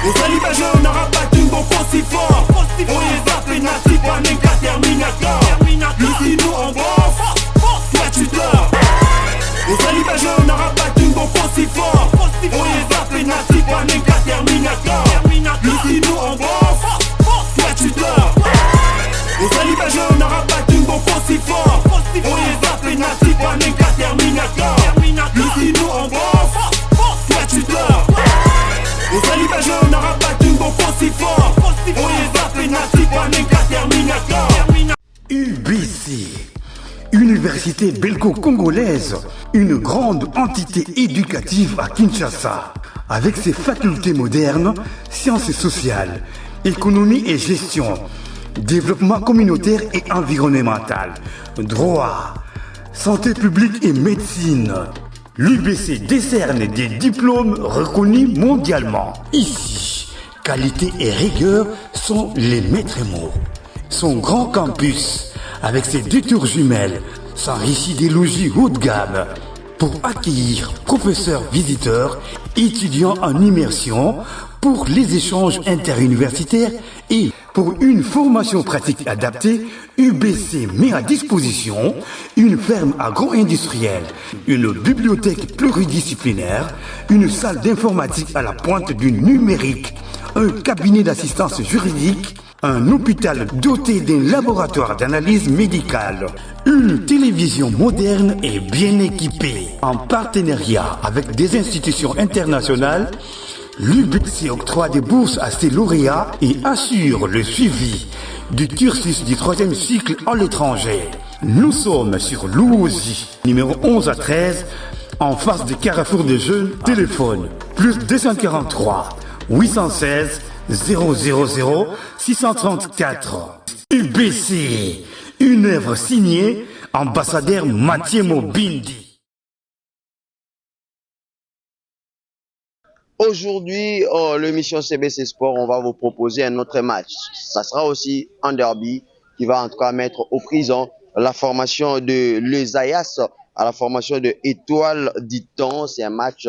Ozali ba jeune n'aura pas d'une bon si fort. Oye zappé nati pas même qu'à Terminator. Ici nous on bosse, toi tu dors. Ozali ba jeune n'aura pas d'une bon si fort. Oye zappé nati pas même qu'à Terminator. Ici nous on bosse, toi tu dors. Ozali ba jeune n'aura pas d'une bon si fort. Oye zappé nati pas même qu'à Terminator. Ici nous on bosse, toi tu dors. Ozali ba jeune n'aura pas d'une bon si fort. Oye zappé nati pas même qu'à Terminator. UBC, Université belgo-congolaise, une grande entité éducative à Kinshasa, avec ses facultés modernes, sciences sociales, économie et gestion, développement communautaire et environnemental, droit, santé publique et médecine. L'UBC décerne des diplômes reconnus mondialement. Ici, qualité et rigueur sont les maîtres mots. Son grand campus, avec ses 2 tours jumelles, s'enrichit des logis haut de gamme pour accueillir professeurs visiteurs, étudiants en immersion, pour les échanges interuniversitaires et pour une formation pratique adaptée. UBC met à disposition une ferme agro-industrielle, une bibliothèque pluridisciplinaire, une salle d'informatique à la pointe du numérique, un cabinet d'assistance juridique, un hôpital doté d'un laboratoire d'analyse médicale, une télévision moderne et bien équipée. En partenariat avec des institutions internationales, l'UBC octroie des bourses à ses lauréats et assure le suivi du cursus du 3e cycle à l'étranger. Nous sommes sur Louosi, numéro 11 à 13, en face du carrefour de jeunes. Téléphone plus 243 816 000 634. UBC, une œuvre signée ambassadeur Mathieu Mobindi. Aujourd'hui, l'émission CBC Sport, on va vous proposer un autre match. Ça sera aussi un derby qui va en tout cas mettre aux prisons la formation de l'ESAIAS à la formation de Étoile du Temps. C'est un match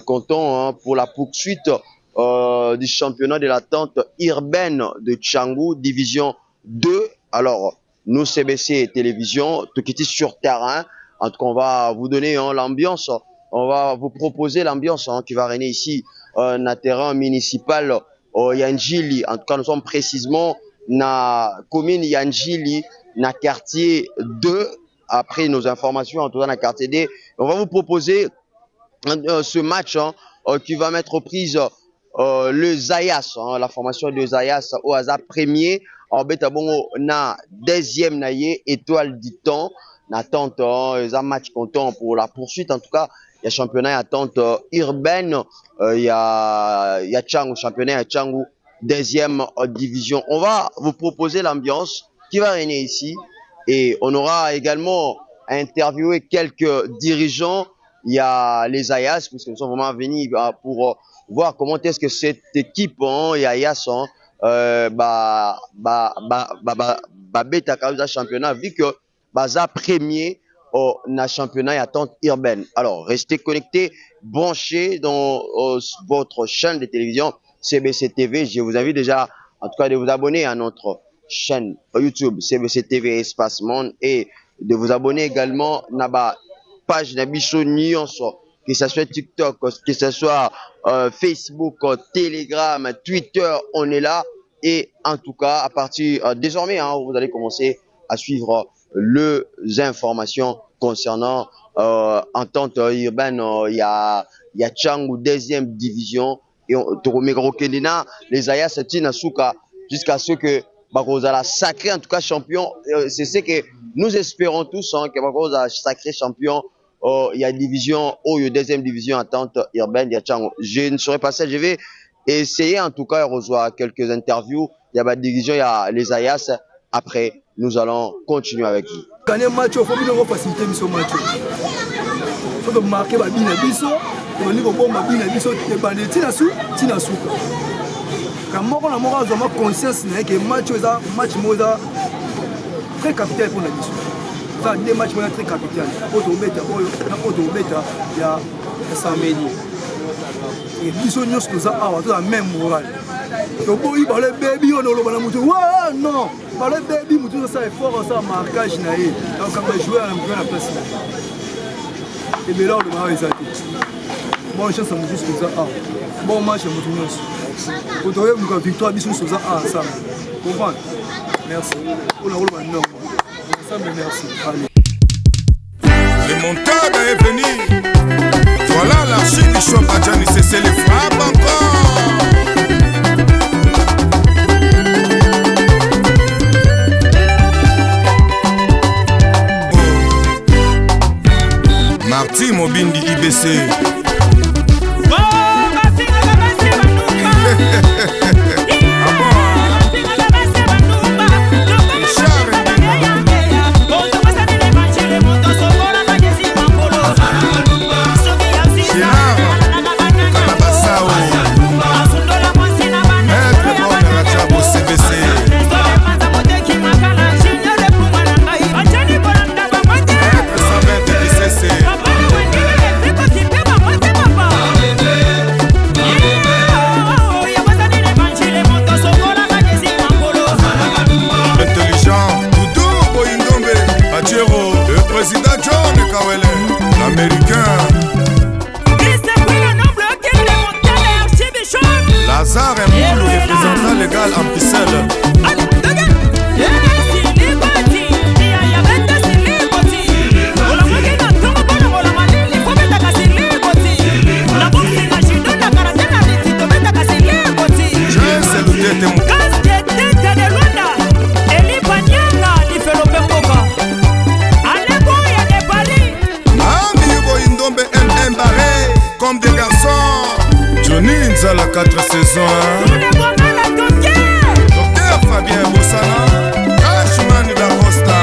comptant pour la poursuite du championnat de la tente urbaine de Tchangou, division 2. Alors, nous, CBC Télévision, tout qui est sur terrain. En tout cas, on va vous donner l'ambiance. On va vous proposer l'ambiance qui va régner ici na terrain municipal Yanjili. En tout cas, nous sommes précisément na commune Yanjili, na quartier 2. Après nos informations, en tout cas, na quartier D. On va vous proposer ce match qui va mettre aux prises le Zayas, la formation de Zayas au hasard premier. En Betabongo, na 2e naïe, Étoile du Temps. N'attente, un match comptant pour la poursuite. En tout cas, il y a championnat attente urbaine. Il y a Tchangou, championnat à Tchangou, 2e division. On va vous proposer l'ambiance qui va régner ici. Et on aura également interviewé quelques dirigeants. Il y a les Ayas, puisque nous sommes vraiment venus pour voir comment est-ce que cette équipe, Ayas, bêta championnat, vu que baza premier na championnat et attente urbaine. Alors, restez connectés, branchez dans votre chaîne de télévision CBC TV. Je vous invite déjà, en tout cas, de vous abonner à notre chaîne YouTube CBC TV Espace Monde et de vous abonner également à la page Nabiso News, que ce soit TikTok, que ce soit Facebook, Telegram, Twitter, on est là. Et en tout cas, à partir désormais, vous allez commencer à suivre les informations concernant entente urbaine. Il y a Tchangou, 2e division. Et les Ayas jusqu'à ce que Baroza sacré, en tout cas champion. C'est ce que nous espérons tous, que Baroza sacré champion. Il y a division, il y a 2e division attente urbaine, il y a Tchangou. Je ne saurais pas ça, je vais essayer en tout cas de recevoir quelques interviews. Il y a la division, il y a les Ayas. Après, nous allons continuer avec vous. Gagner match, il faut bien faciliter ce match. Il faut marquer la bine à biso, il faut bon ma bine à biso, et ben les tinasou. Quand moi on a vraiment conscience que match est match très capital pour la biso. Ça des matchs très capital. Auto beta, il y a Samedi. biso nyonso toza awa toza même morale toboyi bale bebi oyo oloba na moto wa non bale bebi moto osala effort osala marquage na ye akokambo joueur na moto na place na ebele oloba awa eza te bon chance ya moto nyonso toza awa bon match ya moto nyonso po toyebuka victoire biso nyonso toza awa ensemble comprendre merci oyo oloba non ensemble merci allez. Le montagne est venu. Voilà l'archi du shop à Gianni, c'est les frappes encore. Marty Mobindi IBC. Lazare est le représentant légal en Pisselle. Comme des garçons, Johnny Nzala 4 saisons. Docteur Fabien Bossana, Cashman da Costa.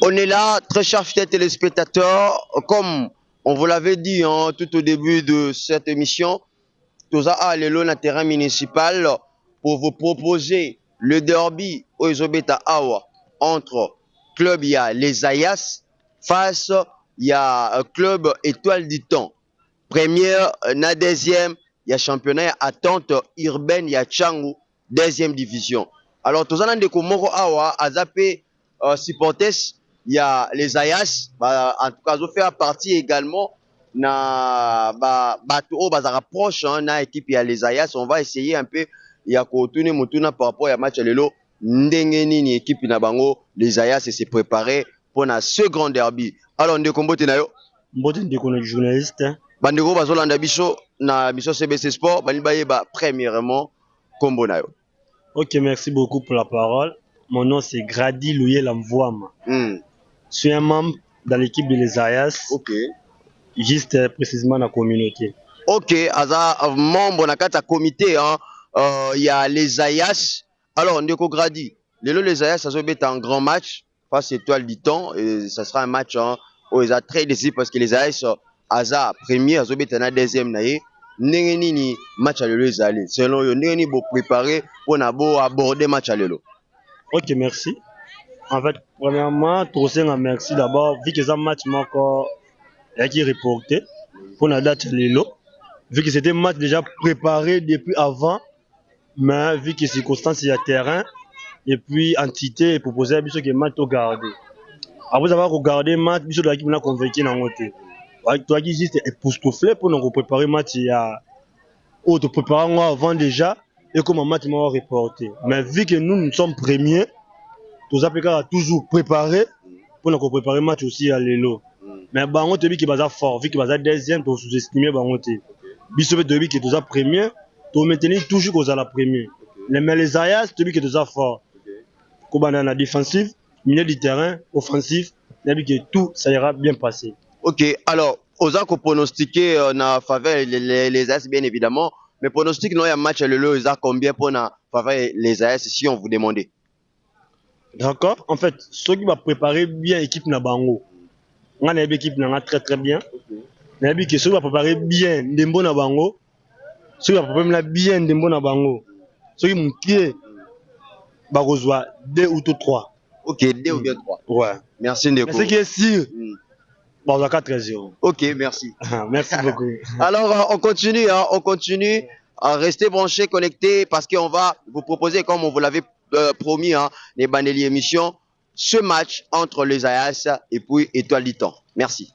On est là, très chers fidèles téléspectateurs, comme on vous l'avait dit tout au début de cette émission, Toza a le terrain municipal pour vous proposer le derby au Izobeta Awa entre club, il y a les Ayas, face il y a club Étoile du Temps. Première, na deuxième, il y a championnat attente urbaine, il y a Changu, deuxième division. Alors Toza n'a de Komoro Awa, Azapé supporters, il y a les Ayas, en tout cas, ils ont fait partie également na bateau bazara proche na équipe il y a les Ayas. On va essayer un peu il y a Kotune Mutuna par rapport à match lelo ndengeni ni équipe na bango les Ayas et se préparer pour na ce grand derby. Alors ndeko mbote na yo mbote ndeko na journaliste bandeko bazolanda biso na biso CBC Sport bani bayeba premièrement kombo na yo. OK, merci beaucoup pour la parole. Mon nom c'est Grady Louye Lamvoama. Je suis un membre dans l'équipe de les Ayas. OK. Juste précisément dans la communauté. OK, aza membre na kata comité il y a les Ayas. Alors ndeko Grady, les Ayas ça va être un grand match face à Étoile du Temps et ça sera un match où ils sont très décisif parce que les Ayas aza premier, ça va être un deuxième naïe. Ndenge ni match à lelo ezali. Selon yo ndenge ni bo préparer pour na bo aborder match à lelo. OK, merci. En fait, premièrement, trop un merci d'abord vu que ça match encore qui est reporté pour la date lelo. Vu que c'était un match déjà préparé depuis avant, mais vu que les circonstances il y a terrain et puis entité proposé biso que match au garder. Après avoir regardé match biso de l'équipe on a convaincu dans côté. Toi qui juste époustouflé pour nous préparer match il y a autre préparer avant déjà et comme un match m'a reporté. Mais vu que nous sommes premiers, tous les toujours préparé pour nous préparer le match aussi à l'élo. Mais Bango te dit qu'il va fort, vu qu'il va deuxième, tu sous-estimer Bango te. Bissot te dit qu'il est premier, tu maintenir toujours qu'on a la première. Mais les Ayas te dit qu'il est fort. Comme on a la défensive, milieu du terrain, offensif, tu dit que tout ça ira bien passer. Ok, alors, aux gens qui pronostiqué en faveur les Ayas bien évidemment, mais pronostic non il y a match à l'élo, ils ont combien pour en faveur les Ayas si on vous demandait? D'accord. En fait, ceux qui vont préparer bien l'équipe na Bango, on a une équipe na très très bien. On a dit que ceux qui vont préparer bien Ndembo na Bango, ceux qui vont préparer bien Ndembo na Bango, ceux qui vont qui va recevoir 2 ou 3. Ok, 2 ou bien 3. Ouais. Merci Ndeko. Mais ce qui est sûr, on va 4-0. Ok, merci. Merci beaucoup. Alors, on continue, hein, on continue à rester branché, connecté, parce qu'on va vous proposer, comme on vous l'avait promis, hein, les Banelli émissions, ce match entre les Ayas et puis Étoile du Temps. Merci.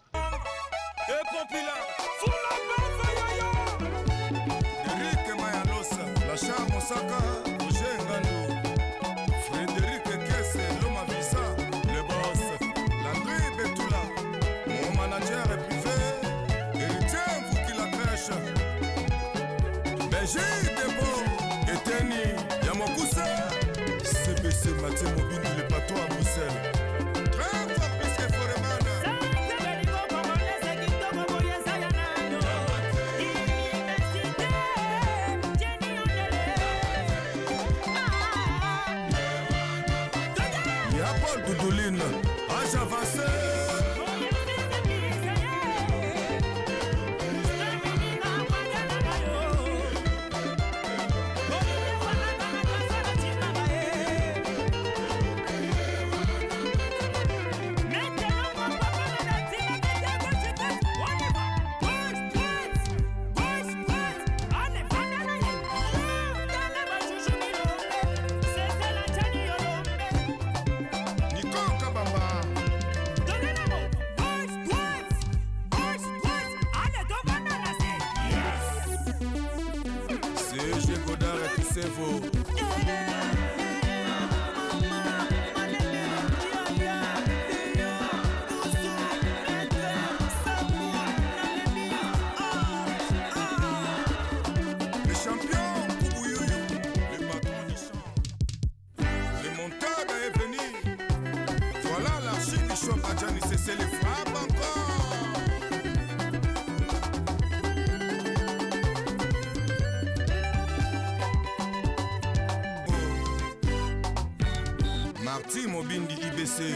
Marty Mobindi IBC.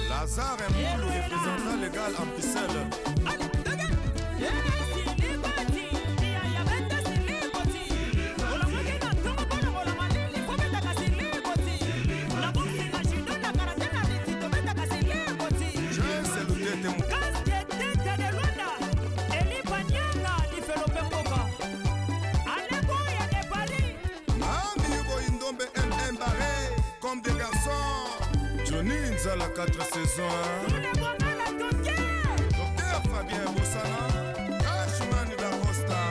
Lazare est le représentant légal en Pisselle. Comme des garçons, Johnny Nzala 4 saisons. Docteur Fabien Bossana, Ashman da Costa.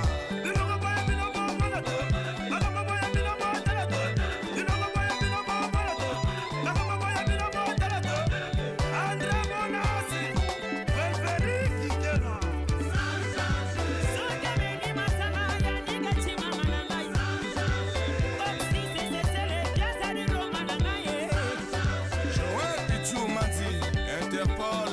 Interpol,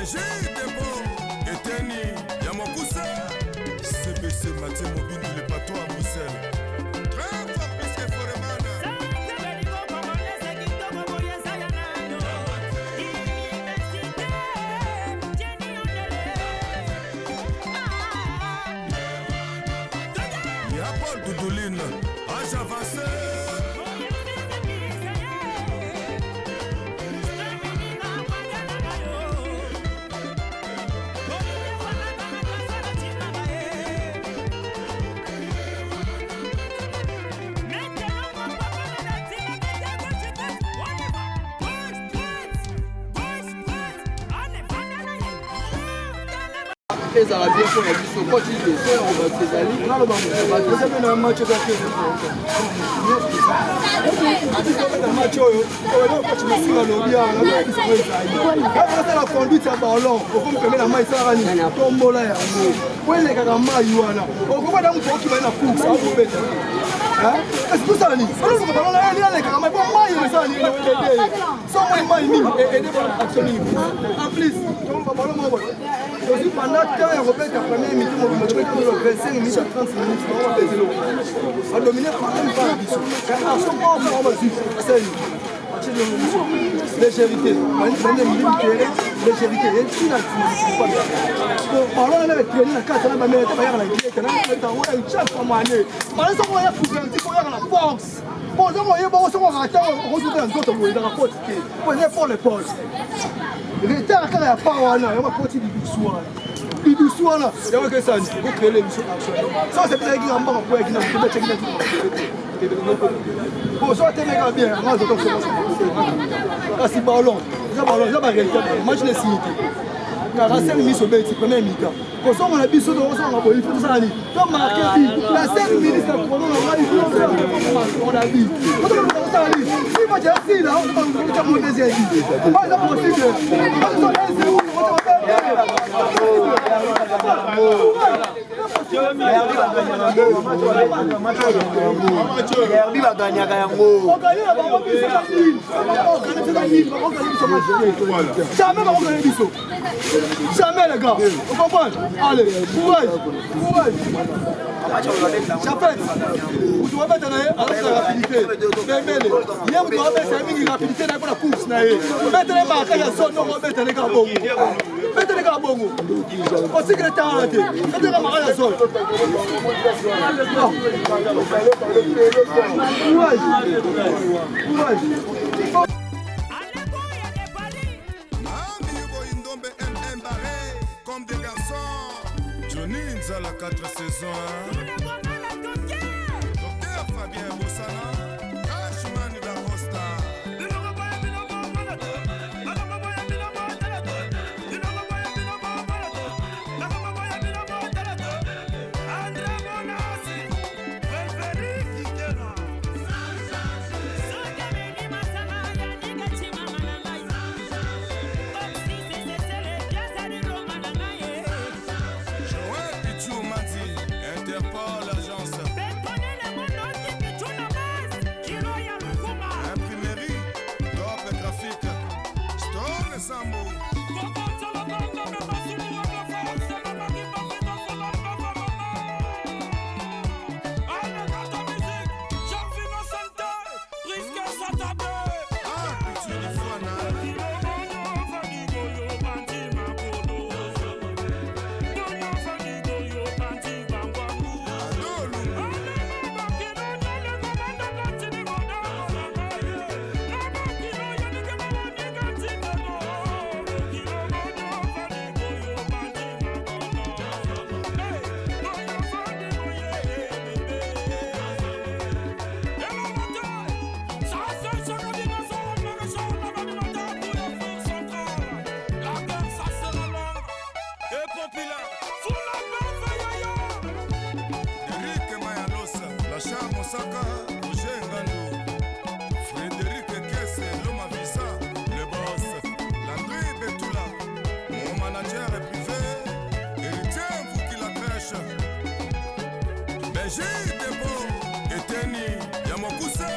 Brigitte Bo, Eteni, Yamokuse, CBC Mathieu Mobile, le patois à Bruxelles. Très fort plus que Foreman. Il y a Paul Doudouline, âge avancé. ezala bien mpona biso koti liso ya bato ezali naloba bazeme na match ezaki na match oyo koti mosinga lobi awa ezala conduite ya ballon okompeme na mai esalaka nini tombola yango po elekaka mai wana okokwada moto okibali na course akobeta kasi tosala nini oloka ballon alekaka mai po mai esala nini ede so moi mai mingi ede bona action nini en plus toloba ballon moko aussi pendant temps ya kobeta premier minute mobimba tokokilo 25 minutes à 30 minutes bango bapeselo badomine même pas biso action moko bango bazwi seni légérité bane militaire légérité etina balon na traîner na kata na bamene te bayaka na direct na tango ya chaque fois ane balon soko ya couverture ko yaka na force bon soko yeba ko soko rata ko zuka nzoto boye na côte ke po ne pour les poches retard kaka ya pa wana ya makoti bibisu wana yawe ke sani ko créer l'émission action ça c'est peut-être qui ngamba ko ekina ko check na bon so temeka bien ngazo to kasi ballon za ba réalité match les signes car à 5 minutes au bête premier mi-temps ko so na biso to so na boyi tout ça ni to marquer la 5 minutes na chrono na mali on a vu ko to ça ni si va dire si là on va mon deuxième vie pas là possible Herbi baganyaka yango. Jamais va regagner biso. Jamais les gars. Vous comprenez? Allez, courage. Courage. Chapelle. Vous devez mettre la rapidité. Bembele. Hier vous devez mettre la rapidité dans la course na ye. Mettez les marques à zone non mettre les gars bongo. Mettez les gars bongo. Au secrétaire arrêté. Mettez les marques à zone. Courage. Courage. Comme des garçons, Johnny Nzala 4 saisons. Docteur Fabien Boussana, Ashman da Costa. Brigitte Bo, Eteni, Yamokuse,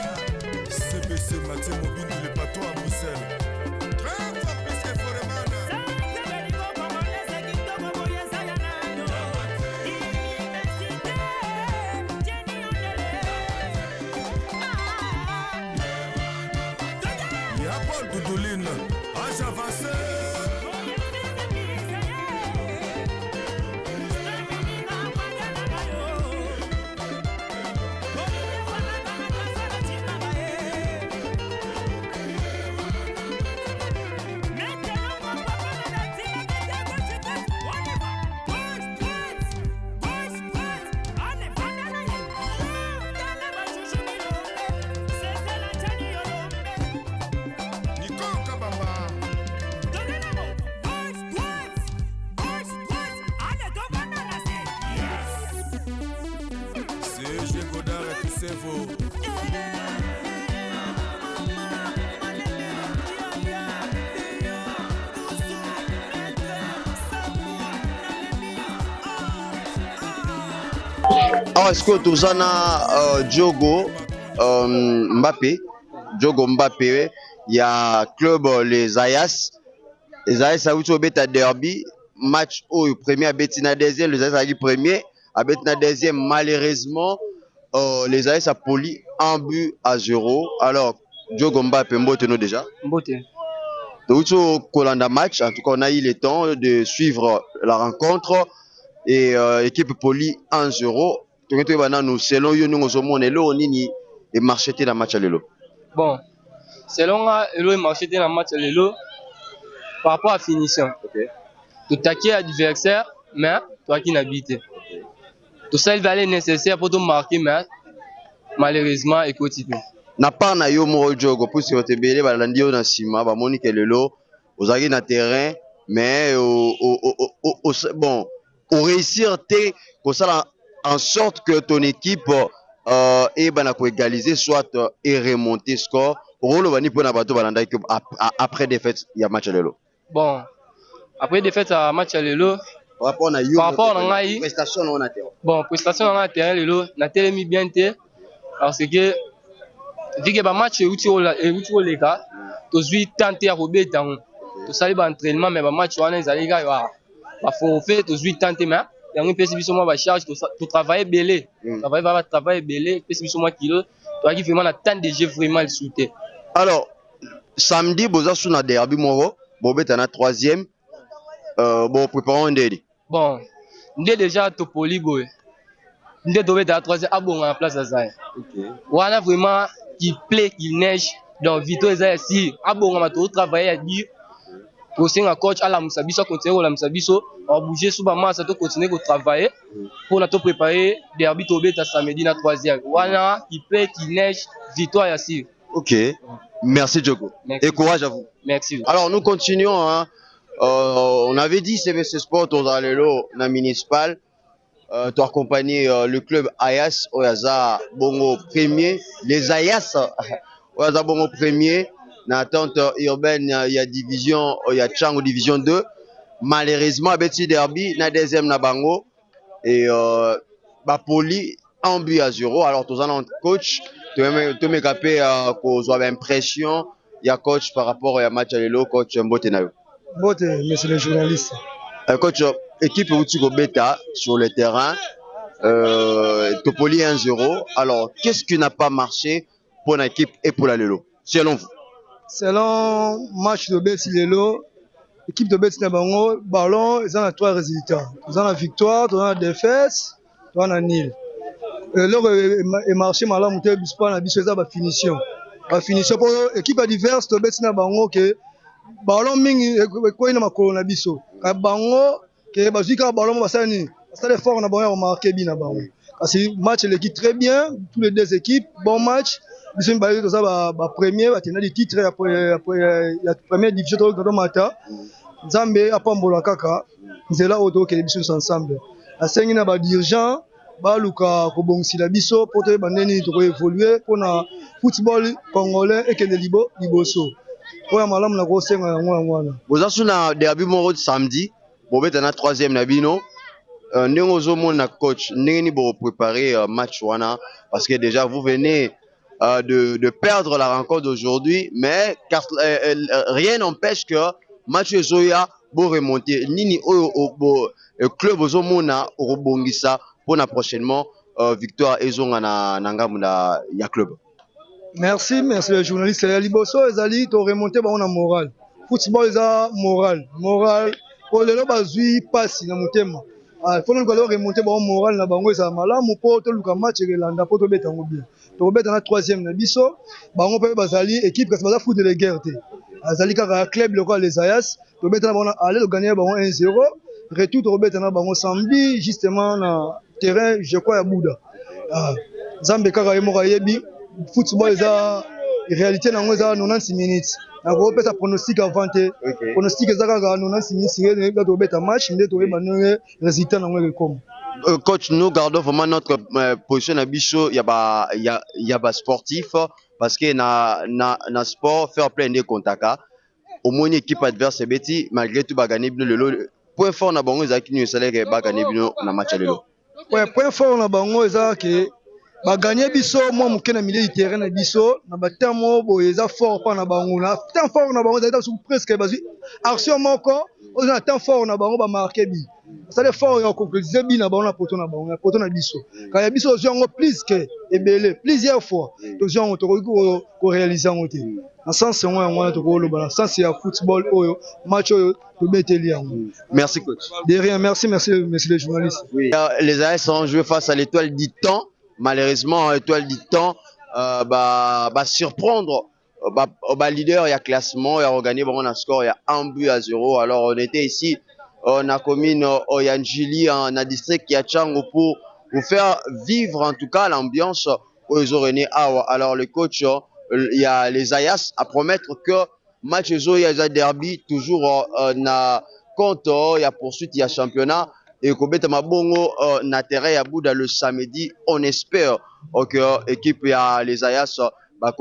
CBC Mathieu Mobile, le patois à Bruxelles. Très fort plus que Foreman. Paul Doudouline, âge avancé. Alors, est-ce que Tozana Diogo Mbappé, il y a club les Ayas. Les Ayas a eu beta derby, match au premier à Betina deuxième, les Ayas a eu premier, à Betina deuxième, malheureusement, les Ayas a poli 1-0. Alors, Diogo Mbappé, Mbote nous déjà. Mbote. Donc, au Colanda match, en tout cas, on a eu le temps de suivre la rencontre et équipe poli 1-0. Selon yo nous sommes là nini et marché dans match lelo. Bon, selon le marché dans match lelo par rapport à finition. OK. Tu taquer adversaire mais toi qui n'habites. Tout ça il va aller nécessaire pour te marquer mais malheureusement écoute. Na pas na yo mo jogo pour se te belé ba landi yo na sima ba moni ke lelo ozaki na terrain mais bon au réussir te ko ça en sorte que ton équipe égaliser soit et remonter score après défaite il y a match à l'élo. Bon après défaite à match à l'élo par rapport à prestation on a terrain. Bon prestation on a terrain l'élo na télémi bien té parce que vu que ba match uti les gars to zui tenter à robeta to sali ba entraînement mais ba match on a zali gars ba forfait to zui tenter mais il y a une personne qui m'a charge to travailler belé travailler belé personne qui m'a kilo toi qui vraiment attendre des jeux vraiment le souhaiter. Alors samedi boza sous na derby moro bobeta na troisième bon préparons un délit. Bon ndé déjà to poli boy ndé doit être à troisième à bon en place à ça. OK. Voilà vraiment qui plaît qui neige donc Vito est ici à bon on va travailler à dire pour un coach à la Musabiso continuer la Musabiso on bouger sous bas ça to continuer à travailler pour nous préparer derby tobeta samedi na troisième voilà qui plaît qui neige victoire ici. OK, merci Diogo. Merci. Et courage à vous. Merci. Alors nous continuons hein. On avait dit CBC Sport aux Alelo na municipal tu accompagné le club Ayas Oyaza Bongo premier les Ayas Oyaza Bongo premier na attente urbaine il y a division il y a Chango division 2 malheureusement Betty Derby na deuxième na bango et Bapoli 1-0 alors tous en coach tu me capé qu'on soit impression il y a coach par rapport à match à l'élo coach Mbote na yo. Mbote monsieur le journaliste. Coach équipe Outiko Beta sur le terrain Topoli 1-0 alors qu'est-ce qui n'a pas marché pour l'équipe et pour la Lelo selon vous? Selon match de Betty Lelo, l'équipe de Betty Nabango, ballon, ils ont à 3 résultats. Ils ont la victoire, ils ont la défaite, ils ont la nil. Leur marché malin, monté bispa na biso za finition. La finition pour l'équipe adverse de Betty Nabango que ballon mingi ko ina makolo na biso. Ka bango que bazika ballon basani. Ça les fort na bango marqué bien na bango. Parce que match l'équipe très bien, tous les deux équipes, bon match. Ils ont baillé ça ba premier batena des titres après la première division de Mata Nzambe apambola kaka nzela oto ke biso ensemble asengi na ba dirigeant ba luka ko bongisi la biso pour te bandeni to évoluer pour na football congolais et que de liboso oya malamu na ko senga yango wana bozasu na derby moro samedi bobeta na troisième na bino ndenge ozomona coach ndenge ni bo préparer match wana parce que déjà vous venez de perdre la rencontre d'aujourd'hui, mais rien n'empêche que match Zoya pour remonter. Nini au club Ozomona au Bongisa pour la prochainement victoire Ezonga na Nangamuna ya club. Merci les journalistes. Les liboso, ils ont remonté dans la morale. Football, ils ont moral. Pour les gens, passe dans le thème. Il faut que remonter dans la morale. Là, ils ont malade. Mon pote, le match, il a pour bien. To bet na troisième na biso bango pe bazali équipe parce que baza foot de la guerre té azali kaka club local les Ayas to bet na bango aller gagner bango 1-0 retour to bet na bango samedi justement na terrain je crois ya Bouddha Zambe kaka yemo yebi football za réalité nango za 96 minutes na ko pesa pronostic avant té pronostic za kaka 96 minutes to bet match ndé to yeba no résultat nango comme coach, nous gardons vraiment notre position à Bicho. Il y a pas sportif parce que na sport faire plein de contacts. Au moins une équipe adverse beti malgré tout va gagner le point fort na bango ezaki ni salaire que va gagner bino na match lelo. Ouais, point fort na bango ezaki ba gagner biso moi muke na milieu du terrain na biso na batamo bo eza fort pa na bango na temps fort na bango eza presque bazui action moko on a temps fort na bango ba marquer bi. Ça les fort en conclusion bi na bango na poto na biso. Quand ya biso zongo plus que ebele plusieurs fois to zongo to ko réaliser ngote. En sens on to ko lo bala sens ya football oyo match oyo to beteli yango. Merci coach. De rien, merci les journalistes. Oui. Les AS ont joué face à l'Étoile du Temps. Malheureusement, l'Étoile du Temps va surprendre leader, il y a classement, il y a regagné bon, on a score, il y a 1-0. Alors on était ici, on a commune Oyanjili, on a district qui a Tchango pour vous faire vivre en tout cas l'ambiance aux Orené. Alors le coach, il y a les Ayas à promettre que match il y a derby toujours na compte, il y a poursuite, il y a championnat. Et Kobeta Mabongo na terrain à Bouddha le samedi, on espère que l'équipe ya les Ayas va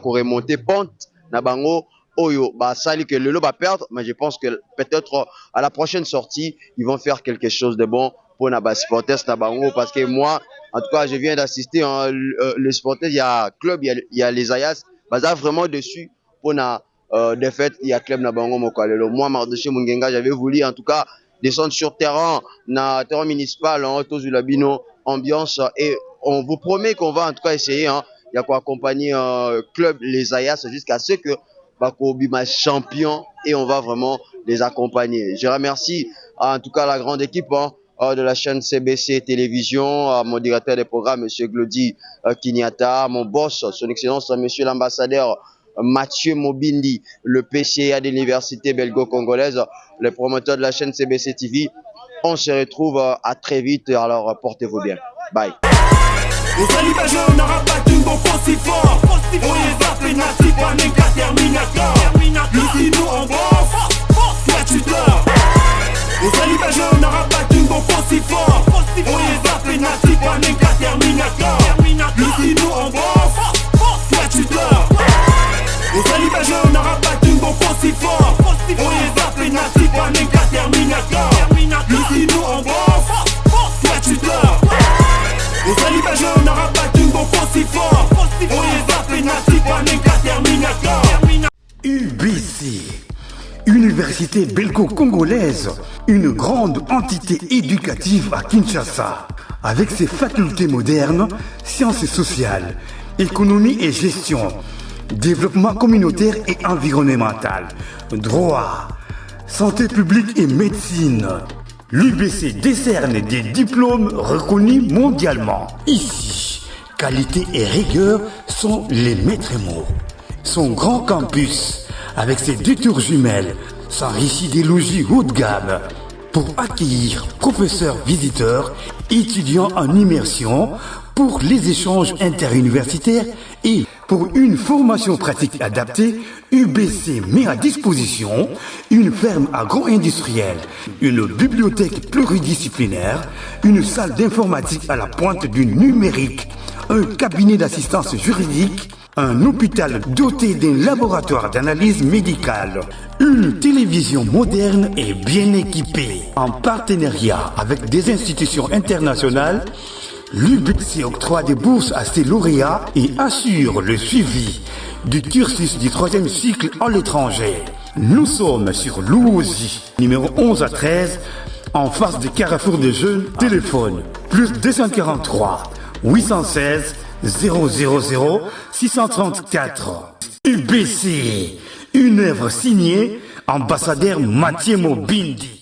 remonter pente na bango oyo ba sali que le lot va perdre, mais je pense que peut-être à la prochaine sortie ils vont faire quelque chose de bon pour na supporters na bango parce que moi en tout cas je viens d'assister les supporters, il y a club, il y a les Ayas baza vraiment dessus pour na défaite, il y a club na bango mokalelo. Moi Mardoché Mungenga j'avais voulu en tout cas descendre sur terrain municipal en Tozulabino ambiance et on vous promet qu'on va en tout cas essayer il y a quoi accompagner club les Ayas jusqu'à ce que Bako Bima champion et on va vraiment les accompagner. Je remercie en tout cas la grande équipe de la chaîne CBC Télévision, mon directeur des programmes monsieur Glody Kinyata, mon boss son excellence monsieur l'ambassadeur Mathieu Mobindi, le PCA de l'université belgo-congolaise, le promoteur de la chaîne CBC TV. On se retrouve à très vite, alors portez-vous bien. Bye. On n'aura pas d'une bon si fort. On les a pénalty, pas même qu'à Terminator. Ici nous on bosse, toi tu dors. Aux salivageurs on n'aura pas d'une bon si fort. On les a pénalty, pas même qu'à Terminator. UBC, Université belgo-congolaise, une grande entité éducative à Kinshasa, avec ses facultés modernes, sciences sociales, économie et gestion, développement communautaire et environnemental, droit, santé publique et médecine. L'UBC décerne des diplômes reconnus mondialement. Ici, qualité et rigueur sont les maîtres mots. Son grand campus, avec ses 2 tours jumelles, s'enrichit des logis haut de gamme pour accueillir professeurs visiteurs, étudiants en immersion, pour les échanges interuniversitaires et pour une formation pratique adaptée, UBC met à disposition une ferme agro-industrielle, une bibliothèque pluridisciplinaire, une salle d'informatique à la pointe du numérique, un cabinet d'assistance juridique, un hôpital doté d'un laboratoire d'analyse médicale, une télévision moderne et bien équipée. En partenariat avec des institutions internationales, l'UBC octroie des bourses à ses lauréats et assure le suivi du cursus du 3e cycle en l'étranger. Nous sommes sur Louosi, numéro 11 à 13, en face du Carrefour des Jeunes. Téléphone, plus 243 816 000 634. UBC, une œuvre signée ambassadeur Mathieu Mobindi.